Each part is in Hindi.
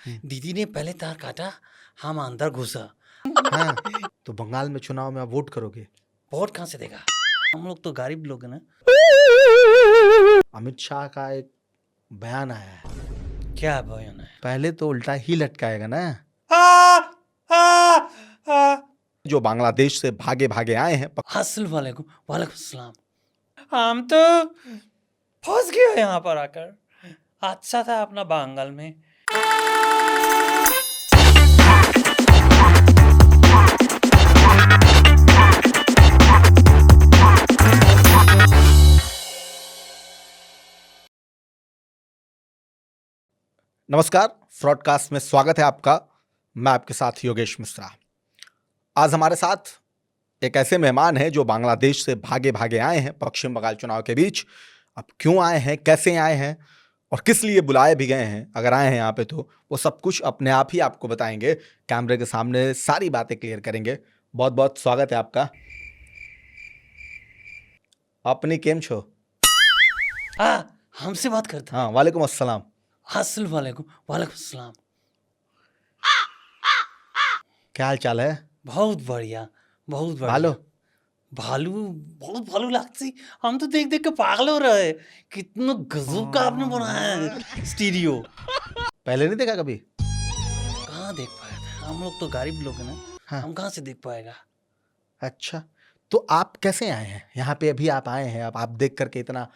दीदी ने पहले तार काटा, हम अंदर घुसा। हाँ, तो बंगाल में चुनाव में आप वोट करोगे? वोट कहाँ से देगा? हम लोग तो गरीब लोग हैं ना। अमित शाह का एक बयान आया है, क्या बयान है? पहले तो उल्टा ही लटकाएगा ना। जो बांग्लादेश से भागे भागे आए हैं अस्सलाम वालेकुम। वालेकुम सलाम। हम तो फंस गए यहाँ पर आकर। अच्छा था अपना बंगाल में। नमस्कार, फ्रॉडकास्ट में स्वागत है आपका। मैं आपके साथ योगेश मिश्रा। आज हमारे साथ एक ऐसे मेहमान हैं जो बांग्लादेश से भागे भागे आए हैं पश्चिम बंगाल चुनाव के बीच। अब क्यों आए हैं, कैसे आए हैं और किस लिए बुलाए भी गए हैं, अगर आए हैं यहाँ पे तो वो सब कुछ अपने आप ही आपको बताएंगे। कैमरे के सामने सारी बातें क्लियर करेंगे। बहुत बहुत स्वागत है आपका। अपनी केम छो? हमसे बात करता। हाँ, वालेकुम अस्सलाम। अस्सलाम वालेकुम। वालेकुम सलाम। क्या हाल चाल है? बहुत बढ़िया, बहुत बढ़िया। भालो भालू, बहुत भालू लगती। हम तो देख देख के पागल हो रहे। कितना गजब का आपने बनाया है स्टूडियो। पहले नहीं देखा कभी? कहाँ देख पाया था? हम लोग तो गरीब लोग हैं ना। हाँ। हम कहाँ से देख पाएगा? अच्छा, तो आप कैसे आए हैं यहाँ पे? अभी आप आए हैं, अब आप देख करके इतना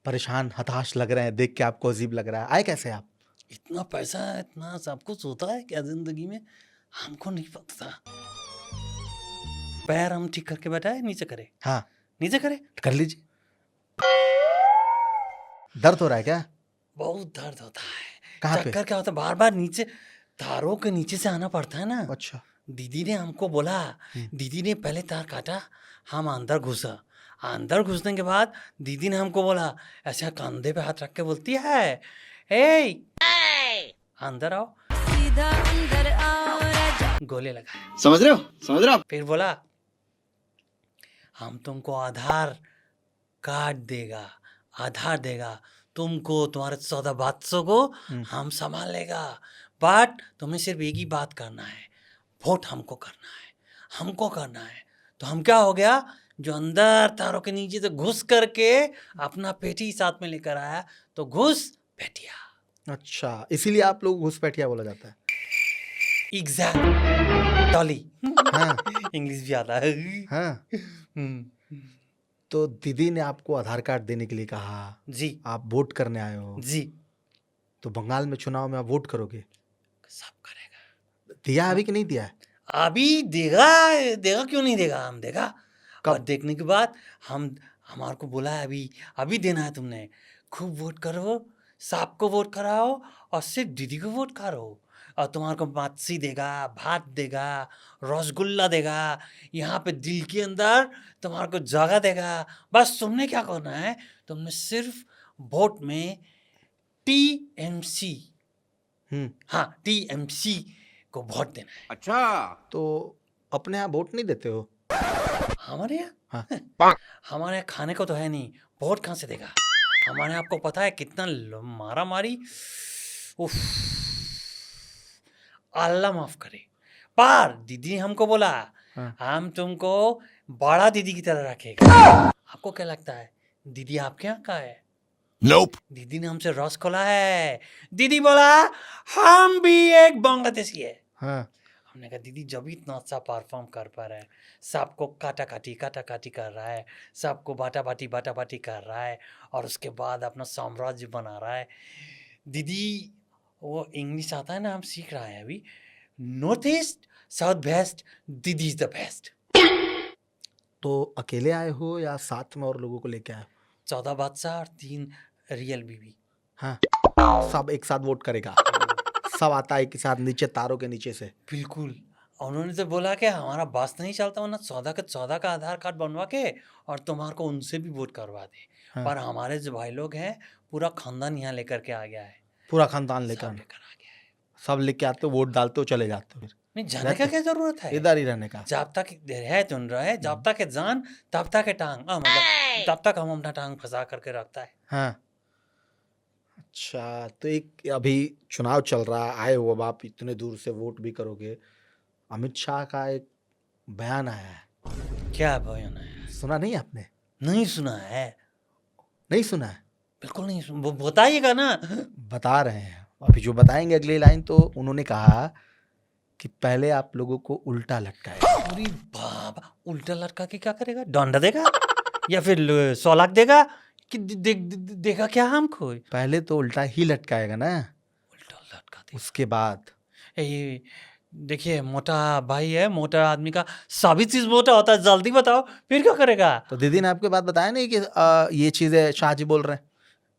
परेशान हताश लग रहे हैं, देख के आपको अजीब लग रहा है। आए कैसे आप? इतना पैसा, इतना सब कुछ होता है क्या जिंदगी में? हमको नहीं पता था। पैर हम ठीक करके बैठा है, नीचे करे। हाँ, नीचे करे। कर लीजिए। दर्द हो रहा है क्या? बहुत दर्द होता है। कहाँ पे? चक्कर क्या होता है, बार बार नीचे तारों के नीचे से आना पड़ता है ना। अच्छा। दीदी ने हमको बोला, दीदी ने पहले तार काटा, हम अंदर घुसा। अंदर घुसने के बाद दीदी ने हमको बोला, ऐसा कंधे पे हाथ रख के बोलती है, ए अंदर आओ। सीधा अंदर आओ राजा। गोले लगाए। समझ रहे हो? समझ रहे हो? फिर बोला, हम तुमको आधार कार्ड देगा, आधार देगा तुमको, तुम्हारे 14 बादशों को हम संभाल लेगा। बट तुम्हें सिर्फ एक ही बात करना है, वोट हमको करना है, हमको करना है। तो हम क्या हो गया, जो अंदर तारों के नीचे से घुस करके अपना पेटी साथ में लेकर आया, तो घुस बैठिया। अच्छा, इसीलिए आप लोग घुसपैठिया बोला जाता है। Exact trolley. हाँ। इंग्लिश भी आता है। हाँ, तो दीदी ने आपको आधार कार्ड देने के लिए कहा, जी आप वोट करने आए हो, जी। तो बंगाल में चुनाव में आप वोट करोगे? सब करेगा। दिया अभी कि नहीं दिया है? अभी देगा, देगा क्यों नहीं देगा? हम देगा। कब? और देखने के बाद हम, हमारे को बोला है अभी अभी देना है तुमने। खूब वोट करो, सबको वोट कराओ और सिर्फ दीदी को वोट करो। और तुम्हारे को माछी देगा, भात देगा, रसगुल्ला देगा, यहाँ पे दिल के अंदर तुम्हारे को जगह देगा। बस तुमने क्या करना है, तुमने सिर्फ वोट में टीएमसी, हाँ टीएमसी को वोट देना है। अच्छा, तो अपने यहाँ वोट नहीं देते हो? हमारे यहाँ हाँ। हमारे यहाँ खाने को तो है नहीं, वोट कहाँ से देगा? हमारे यहाँ आपको पता है कितना मारा मारी। उफ, अल्लाह माफ करे। पर दीदी ने हमको बोला, हम तुमको बड़ा दीदी की तरह रखेगा। आपको क्या लगता है दीदी आपके यहाँ का है? Nope. दीदी ने हमसे रस खोला है। दीदी बोला, हम भी एक बांग्लादेशी है। हाँ। हमने कहा दीदी जब भी इतना अच्छा परफॉर्म कर पा रहा है, सबको काटा काटी कर रहा है, सबको बाटा बाटी कर रहा है, और उसके बाद अपना साम्राज्य बना रहा है। दीदी, वो इंग्लिश आता है ना, हम सीख रहा है अभी। नॉर्थ ईस्ट, साउथ वेस्ट, दीदी इज द बेस्ट। तो अकेले आए हो या साथ में और लोगों को लेके आए हो? 14 बादशाह और 3 रियल बीवी। हाँ, सब एक साथ वोट करेगा? सब आता है एक साथ नीचे तारों के नीचे से? बिल्कुल। उन्होंने तो बोला कि हमारा बस नहीं चलता, वरना 14 का आधार कार्ड बनवा के और तुम्हारे को उनसे भी वोट करवा दे। हाँ। पर हमारे जो भाई लोग हैं, पूरा खानदान यहाँ लेकर के आ गया है। पूरा खानदान सब लेकर लेकर आ गया है। सब लेके आते हो, वोट डालते हो, चले जाते हो? फिर नहीं, जाने का क्या जरूरत है? इधर ही रहने का? जब तक है तुम रहे, जब तक है जान तब तक है टांग। मतलब तब तक हम अपना टांग फंसा करके रखता है। हाँ, अच्छा, तो एक अभी चुनाव चल रहा, आए हो अब आप इतने दूर से वोट भी करोगे। अमित शाह का एक बयान आया है, क्या बयान है? सुना नहीं आपने? नहीं सुना है, नहीं सुना है? बिल्कुल नहीं सुन, वो बताइएगा ना। बता रहे हैं, अभी जो बताएंगे अगली लाइन। तो उन्होंने कहा कि पहले आप लोगों को उल्टा लटकाएगा। अरे बाबा, उल्टा लटका के क्या करेगा? डंडा देगा या फिर 100 लाख देगा कि देगा क्या हमको? पहले तो उल्टा ही लटकाएगा ना, उल्टा लटका देगा। उसके बाद ये देखिए, मोटा भाई है, मोटा आदमी का सभी चीज मोटा होता है। जल्दी बताओ, फिर क्या करेगा? तो दीदी ने आपके बात बताया नहीं कि ये चीजें शाह जी बोल रहे हैं?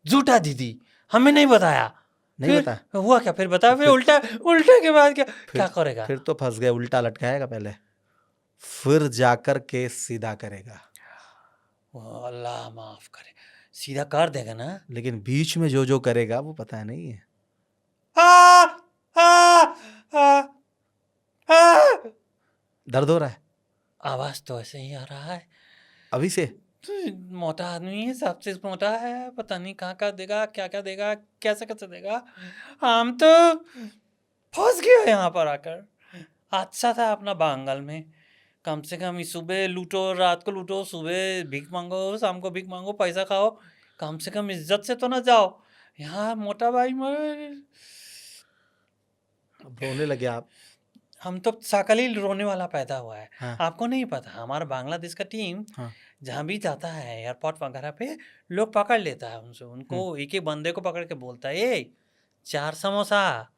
झूठा दीदी, हमें नहीं बताया। नहीं फिर बताया? हुआ क्या? फिर बताओ, फिर फिर- उल्टा उल्टा के बाद क्या क्या करेगा? फिर तो फंस गए। उल्टा लटकाएगा पहले, फिर जाकर के सीधा करेगा। वो अल्लाह माफ करे, सीधा कर देगा ना। लेकिन बीच में जो जो करेगा वो पता नहीं है। आ, आ, आ, आ। दर्द हो रहा है आवाज तो ऐसे ही आ रहा है। अभी से? तो मोटा आदमी है, सब चीज मोटा है, पता नहीं कहाँ कहाँ देगा, क्या क्या देगा, कैसे कैसे देगा। हम तो फंस गया यहाँ पर आकर। अच्छा था अपना बांगल में, कम से कम सुबह लूटो, रात को लूटो, सुबह भीख मांगो, शाम को भीख मांगो, पैसा खाओ, कम से कम इज्जत से तो ना जाओ। यहाँ मोटा भाई अब रोने लगे आप? हम तो सकल ही रोने वाला पैदा हुआ है। हाँ। आपको नहीं पता, हमारा बांग्लादेश का टीम हाँ। जहाँ भी जाता है एयरपोर्ट वगैरह पे, लोग पकड़ लेता है उनसे, उनको एक एक बंदे को पकड़ के बोलता है, ए 4 समोसा,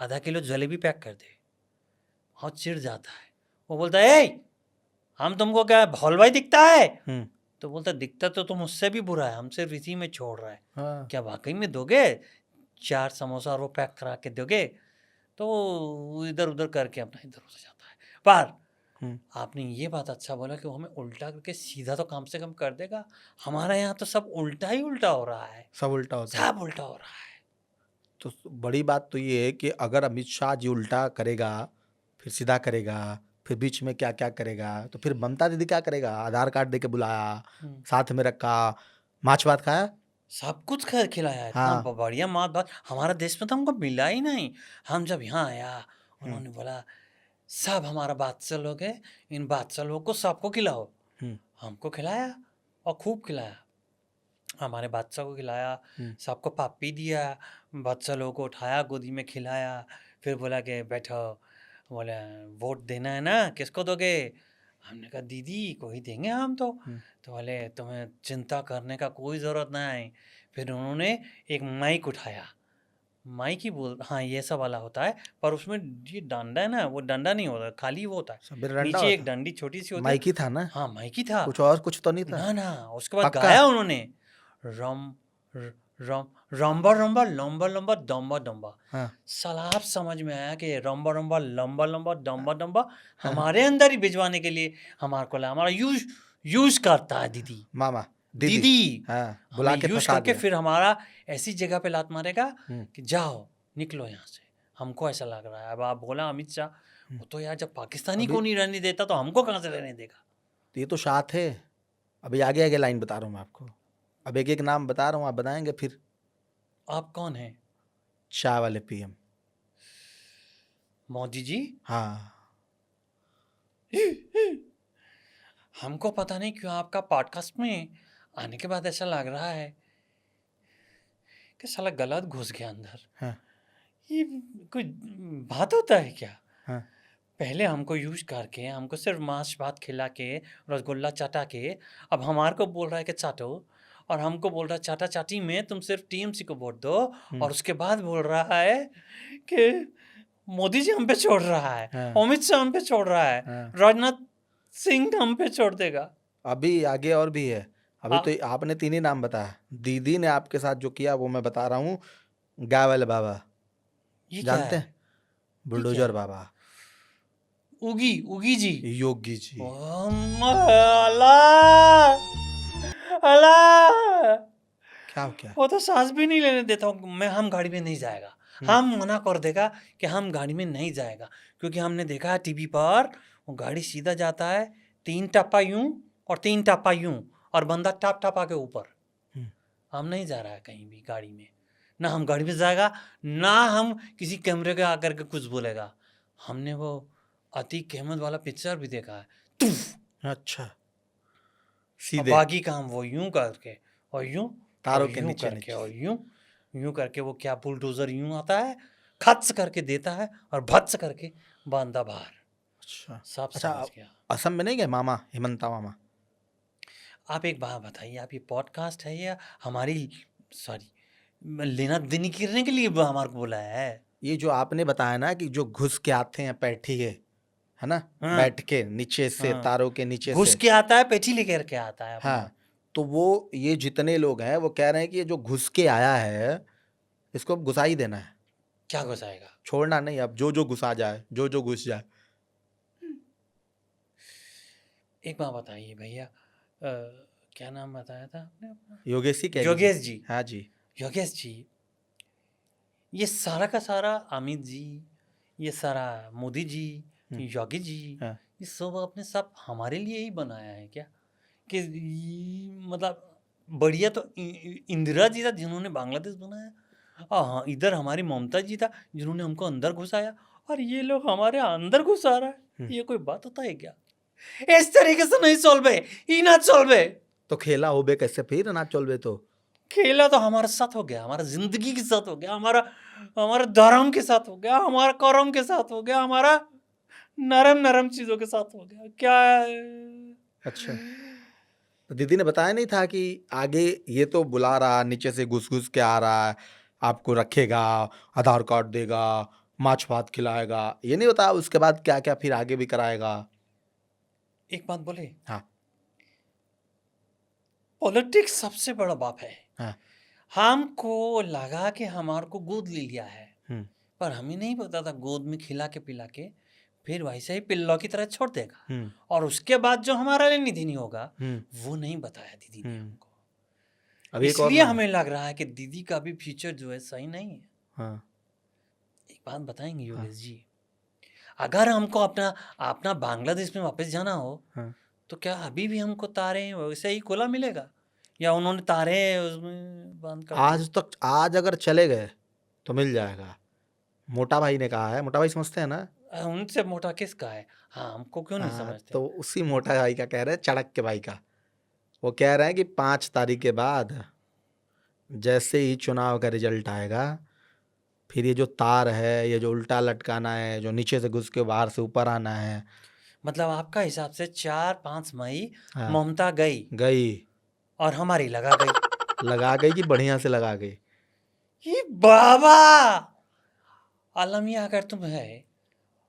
आधा किलो जलेबी पैक कर दे। बहुत चिढ़ जाता है, वो बोलता है, ए हम तुमको क्या भोलवाई दिखता है? तो बोलता दिखता तो तुम उससे भी बुरा है, हमसे इसी में छोड़ रहा है। हाँ। क्या वाकई में दोगे? 4 समोसा और वो पैक करा के दोगे? तो इधर उधर करके अपना इधर उधर जाता है। पर आपने ये बात अच्छा बोला कि वो हमें उल्टा करके सीधा तो कम से कम कर देगा। हमारे यहाँ तो सब उल्टा ही उल्टा हो रहा है, सब उल्टा होता है। सब उल्टा हो रहा है। तो बड़ी बात तो ये है कि अगर अमित शाह जी उल्टा करेगा, फिर सीधा करेगा, फिर बीच में क्या क्या करेगा, तो फिर ममता दीदी क्या करेगा? आधार कार्ड दे के बुलाया, साथ में रखा, माछ भात खाया, सब कुछ खिलाया है, इतना हाँ। बढ़िया मात भात हमारा देश में तो हमको मिला ही नहीं। हम जब यहाँ आया, उन्होंने बोला सब हमारा बादशाह लोग है, इन बादशाह लोग को सबको खिलाओ। हमको खिलाया और खूब खिलाया, हमारे बादशाह को खिलाया, सबको पापी दिया, बादशाह लोगों को उठाया, गोदी में खिलाया, फिर बोला कि बैठो, बोले वोट देना है ना, किसको दोगे? हमने कहा दीदी को ही देंगे हम तो। तो बोले तुम्हें चिंता करने का कोई ज़रूरत नहीं। फिर उन्होंने एक माइक उठाया, माइक ही बोल, हाँ ये सब वाला होता है, पर उसमें ये डंडा है ना, वो डंडा नहीं होता, खाली वो होता है, नीचे एक डंडी छोटी सी होती है। माइक ही था ना? हाँ माइक ही था, कुछ और कुछ तो नहीं था? ना ना। उसके बाद पक्का? गाया उन्होंने, रम रम रंबा रंबा लंबा लंबा दम्बा दम्बा। हाँ। साला आप समझ में आया कि रंबा रंबा लंबा लंबा दम्बा दम्बा हमारे अंदर ही भिजवाने के लिए हमारे को हमारा यूज करता है दीदी, मामा दीदी हाँ, बुला हमें के यूज फंसा करके दिया। फिर हमारा ऐसी जगह पे लात मारेगा कि जाओ निकलो यहाँ से। हमको ऐसा लग रहा है। अब आप बोला अमित शाह, वो तो यार जब पाकिस्तानी को नहीं रहने देता तो हमको कहाँ से रहने देगा? ये तो शाह थे। अभी आगे आगे लाइन बता रहा हूँ मैं आपको, अब एक एक नाम बता रहा हूँ, आप बताएंगे फिर। आप कौन है? शाह वाले पीएम मोदी जी। हाँ। हमको पता नहीं क्यों आपका पॉडकास्ट में आने के बाद ऐसा लग रहा है कि साला गलत घुस गया अंदर। हाँ। ये कोई बात होता है क्या? हाँ। पहले हमको यूज करके, हमको सिर्फ मांस भात खिला के, रसगुल्ला चाटा के, अब हमारे को बोल रहा है कि चाटो, और हमको बोल रहा है चाटा चाटी में तुम सिर्फ टीएमसी को वोट दो, और उसके बाद बोल रहा है कि मोदी जी हम पे छोड़ रहा है, अमित शाह हम पे छोड़ रहा है, राजनाथ सिंह हम पे छोड़ देगा। अभी आगे और भी है। अभी तो आपने 3 ही नाम बताया। दीदी ने आपके साथ जो किया वो मैं बता रहा हूँ। गाय वाले बाबा, ये जानते हैं? बुलडोजर बाबा, उगी जी, योगी जी। अल्लाह क्या वो तो सांस भी नहीं लेने देता हूँ मैं। हम गाड़ी में नहीं जाएगा, हम मना कर देगा कि हम गाड़ी में नहीं जाएगा, क्योंकि हमने देखा है टीवी पर, वो गाड़ी सीधा जाता है, 3 टप्पा यूं और 3 टप्पा यूं, और बंदा टप टपा के ऊपर। हम नहीं जा रहा है कहीं भी गाड़ी में, ना हम गाड़ी में जाएगा, ना हम किसी कैमरे के आकर के कुछ बोलेगा। हमने वो अतीक अहमद वाला पिक्चर भी देखा है। तुफ अच्छा, और सीधे बाकी काम वो यूं करके और यूं तारों और के यूं नीचे करके नीचे। और यूं करके वो क्या बुलडोजर यूं आता है, खच करके देता है और भच करके बांधा बाहर। अच्छा सब अच्छा, समझ गया। असम में नहीं गए मामा, हेमंता मामा? आप एक बात बताइए, आप ये पॉडकास्ट है या हमारी सॉरी लेना देनी करने के लिए हमारे को बुलाया है? ये जो आपने बताया ना कि जो घुस के आते हैं पैठी के, है ना, हाँ। बैठ के नीचे से, हाँ। तारों के नीचे घुस से। के आता है, पेटी लेकर के आता है अपना। हाँ, तो वो ये जितने लोग हैं वो कह रहे हैं कि ये जो घुस के आया है इसको अब घुसा ही देना है, क्या घुसाएगा? छोड़ना नहीं। अब जो घुसा जाए, जो घुस जाए। एक बात बताइए भैया, क्या नाम बताया था आपने अपना? योगेश ही कह लीजिए। योगेश जी। हाँ जी। योगेश जी, ये सारा का सारा अमित जी, ये सारा मोदी जी, योगी जी, हाँ। ये सब आपने सब हमारे लिए ही बनाया है क्या? कि मतलब बढ़िया तो इंदिरा जी था जिन्होंने बांग्लादेश बनाया, और हाँ इधर हमारी ममता जी था जिन्होंने हमको अंदर घुसाया, और ये लोग हमारे अंदर घुसा रहा है। ये कोई बात होता है क्या? इस तरीके से नहीं चलबे, ई ना चलबे। तो खेला हो बे कैसे फिर ना चलबे? तो खेला तो हमारे साथ हो गया, हमारा जिंदगी के साथ हो गया, हमारा हमारा धर्म के साथ हो गया, हमारा कर्म के साथ हो गया, हमारा नरम नरम चीजों के साथ हो गया। क्या अच्छा, तो दीदी ने बताया नहीं था कि आगे ये तो बुला रहा, नीचे से घुस घुस के आ रहा है, आपको रखेगा, आधार कार्ड देगा, माछ भात खिलाएगा, ये नहीं बताया उसके बाद क्या क्या फिर आगे भी कराएगा? एक बात बोले, हाँ पॉलिटिक्स सबसे बड़ा बाप है। हाँ। हमको लगा कि हमारे को गोद ले लिया है, हम्म पर हमें नहीं पता था गोद में खिला के पिला के फिर वैसे ही पिल्लों की तरह छोड़ देगा, हम्म और उसके बाद जो हमारा लेनी देनी होगा हम्म वो नहीं बताया दीदी ने हम्म। हमको। अभी एक और इसलिए ना- हमें लग रहा है कि दीदी का भी फ्यूचर जो है सही नहीं है। हाँ एक बात बताएंगे हाँ योगेश जी, अगर हमको अपना अपना बांग्लादेश में वापस जाना हो हाँ। तो क्या अभी भी हमको तारे वैसे ही खुला मिलेगा, या उन्होंने तारे उसमें बंद कर दिए? आज अगर चले गए तो मिल जाएगा। मोटा भाई ने कहा है, मोटा भाई समझते हैं ना? उनसे मोटा किसका है? हाँ, हमको क्यों नहीं हाँ, समझते? तो उसी मोटा भाई का कह रहे हैं, चड़क के भाई का। वो कह रहे हैं कि 5 तारीख के बाद जैसे ही चुनाव का रिजल्ट आएगा, फिर ये जो तार है, ये जो उल्टा लटकाना है, जो नीचे से घुस के बाहर से ऊपर आना है। मतलब आपका हिसाब से 4-5 मई हाँ, ममता गई गई, और हमारी लगा गई। लगा गई कि बढ़िया से लगा गई। ये बाबा आलमिया, अगर तुम है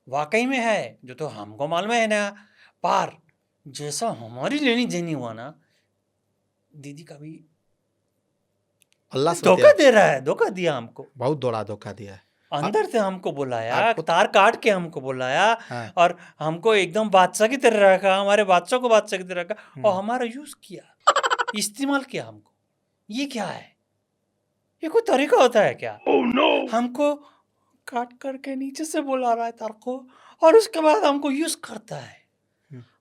वाकई में है जो तो हमको मालूम है ना, पर जैसा हमारी लेनी देनी हुआ ना, दीदी का भी अल्लाह से धोखा दे रहा है, धोखा दिया हमको। बहुत बड़ा धोखा दिया है। अंदर से हमको बुलाया, आपको- तार काट के हमको बुलाया, हाँ। और हमको एकदम बादशाह की तरह रखा, हमारे बादशाह को बादशाह की तरह रखा, और हमारा यूज किया, इस्तेमाल किया हमको। ये क्या है? ये कोई तरीका होता है क्या? हमको काट करके नीचे से बुला रहा है तार को, और उसके बाद हमको यूज करता है।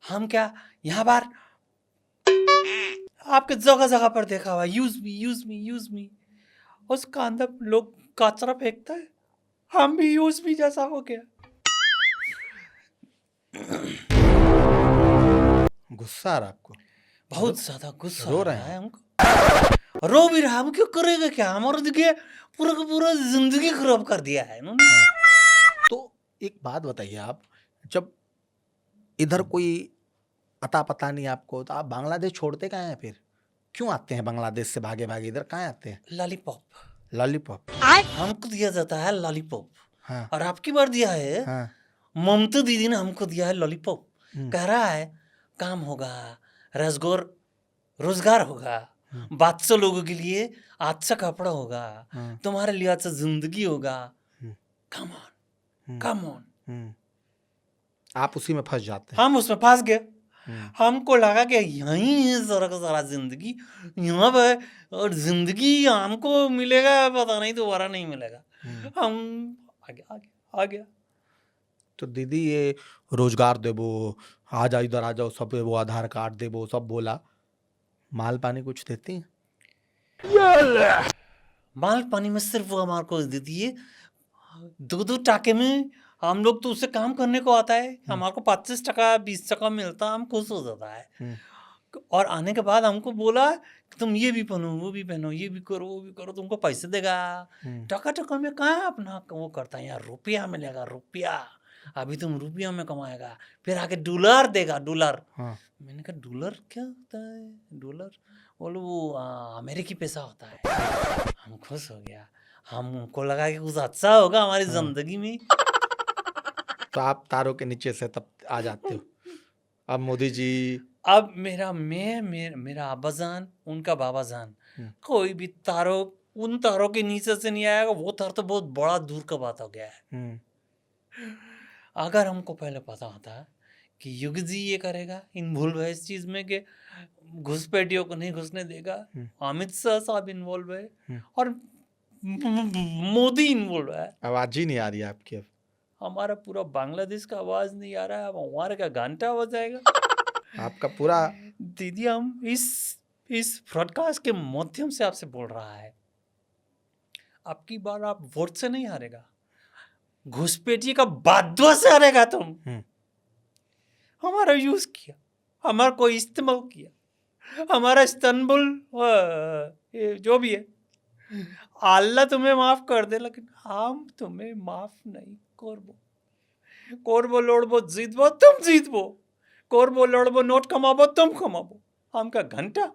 हम क्या यहाँ पर आपके जगह जगह पर देखा हुआ use me use me use me, उसका अंदर लोग कचरा फेंकता है, हम भी यूज मी जैसा हो गया। गुस्सा आ रहा आपको? बहुत ज्यादा गुस्सा रो आ रहे रहा हैं? है हमको। रो भी रहा, हम क्यों करेगा क्या? हमारा देखिए पूरा का पूरा जिंदगी खराब कर दिया है इन्होंने। तो एक बात बताइए आप, जब इधर कोई अता पता नहीं आपको, तो आप बांग्लादेश छोड़ते कहाँ हैं फिर? क्यों आते हैं बांग्लादेश से भागे भागे इधर? कहाँ आते हैं? लॉलीपॉप लॉलीपॉप हमको दिया जाता है, लॉलीपॉप। हाँ और आपकी बार दिया है, हाँ। ममता दीदी ने हमको दिया है लॉलीपॉप। हम्म। कह रहा है काम होगा, रोजगार होगा, बादशाह लोगों के लिए अच्छा कपड़ा होगा, तुम्हारे लिए अच्छा जिंदगी होगा। Come on come on. आप उसी में फंस जाते हैं। हम उसमें फंस गए। हमको लगा कि यहीं है सारा का सारा जिंदगी, यहाँ पे, और जिंदगी हमको मिलेगा पता नहीं, दोबारा नहीं मिलेगा। हम आगे आगे आ गया। तो दीदी ये रोजगार देबो, आ जाओ इधर आ जाओ, सब वो आधार कार्ड देबो, सब बोला, माल पानी कुछ देती हैं? माल पानी में सिर्फ वो हमारे को देती है 2-2 टाके में। हम लोग तो उससे काम करने को आता है, हमारे को 25 टका 20 टका मिलता, हम खुश हो जाता है। और आने के बाद हमको बोला कि तुम ये भी पहनो, वो भी पहनो, ये भी करो, वो भी करो, तुमको पैसे देगा। टका टका में कहाँ अपना वो करता है, यार रुपया मिलेगा, रुपया अभी तुम रुपया में कमाएगा, फिर आके डॉलर देगा, डॉलर। मैंने कहा डॉलर क्या होता है? डॉलर बोलो वो अमेरिकी पैसा होता है। हम खुश हो गया, हमको लगा कि कुछ अच्छा होगा हमारी जिंदगी में। तो आप तारों के नीचे से तब आ जाते हो। अब मोदी जी, अब मेरा अब्बाजान, उनका बाबाजान, कोई भी तारों उन तारों के नीचे से नहीं आएगा। वो तार तो बहुत बड़ा दूर का बात हो गया है। अगर हमको पहले पता होता कि युग जी ये करेगा, इन्वॉल्व है इस चीज में कि घुसपैठियों को नहीं घुसने देगा, अमित शाह साहब इन्वॉल्व है और मोदी इन्वॉल्व है। आवाज ही नहीं आ रही है आपकी। अब हमारा पूरा बांग्लादेश का आवाज नहीं आ रहा है, अब हमारे का घंटा हो जाएगा। आपका पूरा दीदी हम इस ब्रॉडकास्ट के माध्यम से आपसे बोल रहा है, आपकी बार आप वोट से नहीं हारेगा, घुसपैठिए का बादवा से हारेगा तुम। हमारा यूज किया, हमारा को इस्तेमाल किया, हमारा इस्तांबुल जो भी है, अल्लाह तुम्हें माफ कर दे, लेकिन हम तुम्हें माफ नहीं करबो। करबो लड़बो जीतबो तुम जीतबो, करबो लड़बो नोट कमाबो तुम कमाबो, हमका घंटा।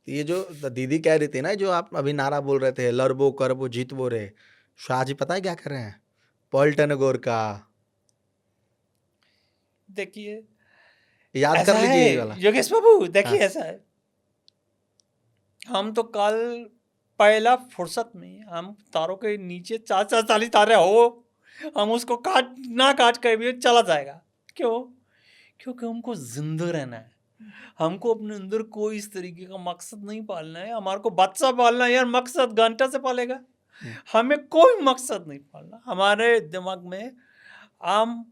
ये जो दीदी कह रही थी ना, जो आप अभी नारा बोल रहे थे, लड़बो करबो जीतबो रे, शाह जी पता है क्या कर रहे हैं? पॉल्टन गोर का देखिए याद ऐसा कर लीजिए है ये वाला। योगेश बाबू, देखिए हाँ। ऐसा है, हम तो कल पहला फुर्सत में हम तारों के नीचे 440 तारे हो, हम उसको काट कर भी चला जाएगा। क्यों? क्योंकि हमको जिंदा रहना है, हमको अपने अंदर कोई इस तरीके का मकसद नहीं पालना है। हमारे को बच्चा पालना है यार, मकसद घंटा से पालेगा, हमें कोई मकसद नहीं पालना। हमारे दिमाग में हम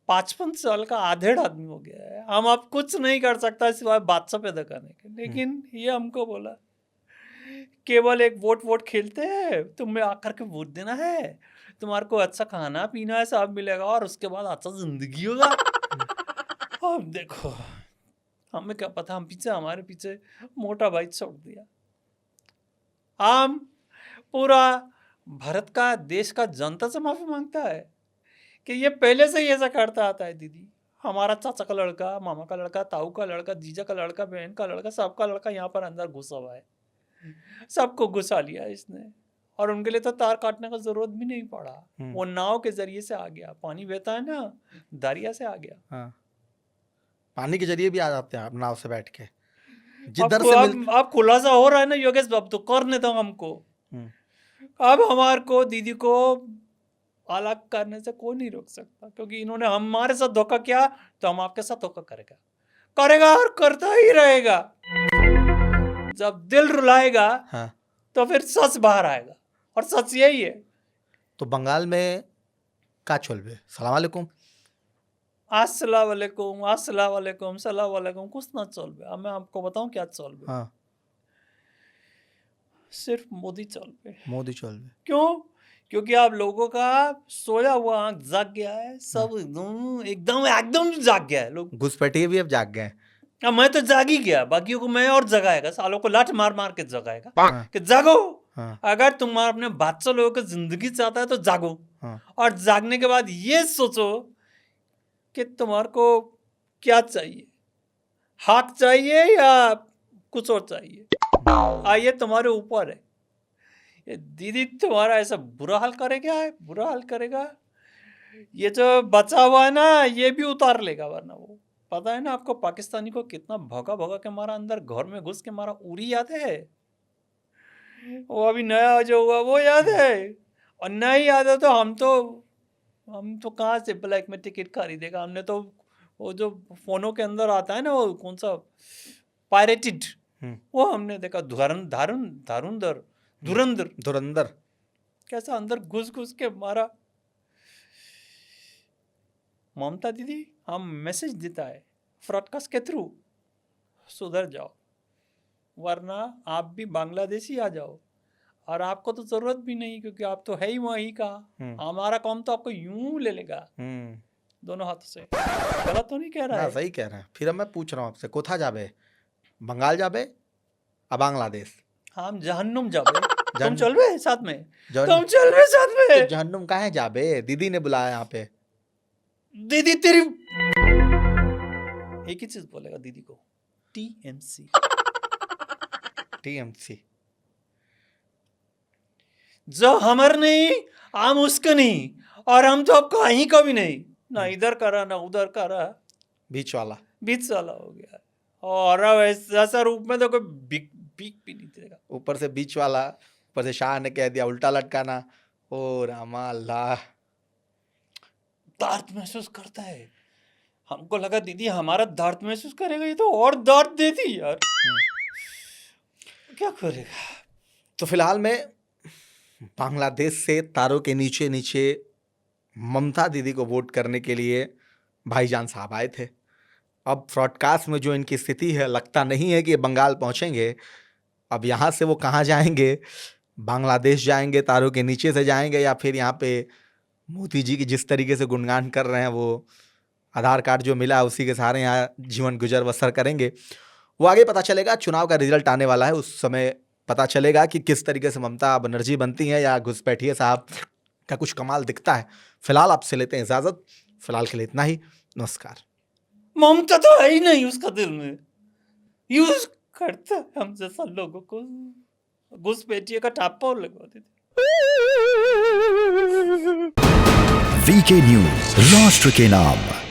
55 साल का आधेड़ आदमी हो गया है, हम अब कुछ नहीं कर सकता सिवाय बादशा पैदा करने के। लेकिन ये हमको बोला केवल एक वोट खेलते हैं, तुम्हें आकर के वोट देना है, तुम्हारे को अच्छा खाना पीना है सब मिलेगा और उसके बाद अच्छा जिंदगी होगा। अब देखो हमें क्या पता, हमारे पीछे मोटा भाई छोड़ दिया। हम पूरा भारत का, देश का जनता से माफी मांगता है कि ये पहले से ही ऐसा करता आता है। दीदी हमारा चाचा का लड़का, मामा का लड़का, ताऊ का लड़का, जीजा का लड़का, बहन का लड़का, सबका लड़का यहाँ पर अंदर घुसा हुआ है, सबको घुसा लिया इसने, और उनके लिए तो तार काटने का जरूरत भी नहीं पड़ा। वो नाव के जरिए से आ गया, पानी बहता है ना, दरिया से आ गया। हाँ, पानी के जरिए भी आ जाते हैं आप नाव से बैठ के, जिधर से अब खुलासा हो रहा है ना योगेश बाबू, तो करने दो हमको। अब हमारे को दीदी को अलग करने से कोई नहीं रोक सकता, क्योंकि इन्होंने हमारे साथ धोखा किया तो हम आपके साथ धोखा करेगा और करता ही रहेगा। जब दिल रुलाएगा हाँ। तो फिर सच बाहर आएगा, और सच यही है। तो बंगाल में का चलबे? सलाम वालेकुम, अस्सलाम वालेकुम, अस्सलाम वालेकुम, सलाम वालेकुम, कुछ ना चलबे। अब मैं आपको बताऊं क्या चलबे। हाँ, सिर्फ मोदी चलबे। मोदी चलबे। क्यों? क्योंकि आप लोगों का सोया हुआ आंख जाग गया है, सब एकदम जाग गया है। लोग घुसपैठिए भी अब जाग गए। अब मैं तो जाग ही गया, बाकियों को मैं और जगाएगा, सालों को लाठ मार मार के जगाएगा हाँ। कि जागो। हाँ। अगर तुम अपने बच्चों लोगों की जिंदगी चाहता है तो जागो। हाँ। और जागने के बाद ये सोचो कि तुम्हारे को क्या चाहिए, हक चाहिए या कुछ और चाहिए। आइए तुम्हारे ऊपर है। ये दीदी तुम्हारा ऐसा बुरा हाल करेगा, ये जो बचा हुआ है ना ये भी उतार लेगा, वरना वो पता है ना आपको पाकिस्तानी को कितना भगा के मारा, अंदर घर में घुस के मारा। उरी याद है? वो अभी नया जो हुआ वो याद है? और नहीं याद है तो हम तो कहाँ से ब्लैक में टिकट खरीदेगा? हमने तो वो जो फोनों के अंदर आता है ना, वो कौन सा पायरेटेड, वो हमने देखा। धुरंधर कैसा अंदर घुस के मारा। ममता दीदी हम मैसेज देता है ब्रॉडकास्ट के थ्रू, सुधर जाओ, वरना आप भी बांग्लादेशी आ जाओ। और आपको तो जरूरत भी नहीं, क्योंकि आप तो है ही वहीं का। हमारा कौम तो आपको यूं ले लेगा दोनों हाथों से। गलत तो नहीं कह रहा ना है? सही कह रहे हैं। फिर अब मैं पूछ रहा हूँ आपसे, कोथा जाबे, बंगाल जाबे या बांग्लादेश? हम जहन्नुम जाबे। तुम जहन्नुम- चल रहे साथ में? जहन्नुम- तुम चल रहे साथ तो में? जहन्नुम काहे जाबे? दीदी ने बुलाया यहाँ पे। दीदी तेरी एक ही चीज बोलेगा दीदी को, टीएमसी। टीएमसी जो हमर नहीं, हम उसका नहीं, और हम तो अब कहीं का भी नहीं, ना इधर करा ना उधर करा, बीच वाला। बीच वाला हो गया। और अब ऐसा रूप में तो कोई बिक भी नहीं देगा। ऊपर से बीच वाला, ऊपर से शाह ने कह दिया उल्टा लटकाना। ओ रामा अल्लाह। दर्द महसूस करता है। हमको लगा दीदी हमारा दर्द महसूस करेगा, ये तो और दर्द देती यार। क्या करेगा? तो फिलहाल में बांग्लादेश से तारों के नीचे नीचे ममता दीदी को वोट करने के लिए भाईजान साहब आए थे। अब ब्रॉडकास्ट में जो इनकी स्थिति है, लगता नहीं है कि ये बंगाल पहुंचेंगे। अब यहाँ से वो कहाँ जाएंगे? बांग्लादेश जाएंगे, तारों के नीचे से जाएंगे, या फिर यहाँ पे मोदी जी की जिस तरीके से गुणगान कर रहे हैं, वो आधार कार्ड जो मिला उसी के सहारे यहाँ जीवन गुजर बसर करेंगे। वो आगे पता चलेगा। चुनाव का रिजल्ट आने वाला है, उस समय पता चलेगा कि किस तरीके से ममता बनर्जी बनती हैं या घुसपैठिए साहब का कुछ कमाल दिखता है। फिलहाल आपसे लेते हैं इजाजत। फिलहाल के लिए इतना ही। नमस्कार। ममता तो है ही नहीं उसका दिल में, यूज करता है हम जैसा लोगों को, घुसपैठिए का टापा लगवा देते। वीके न्यूज, राष्ट्र के नाम।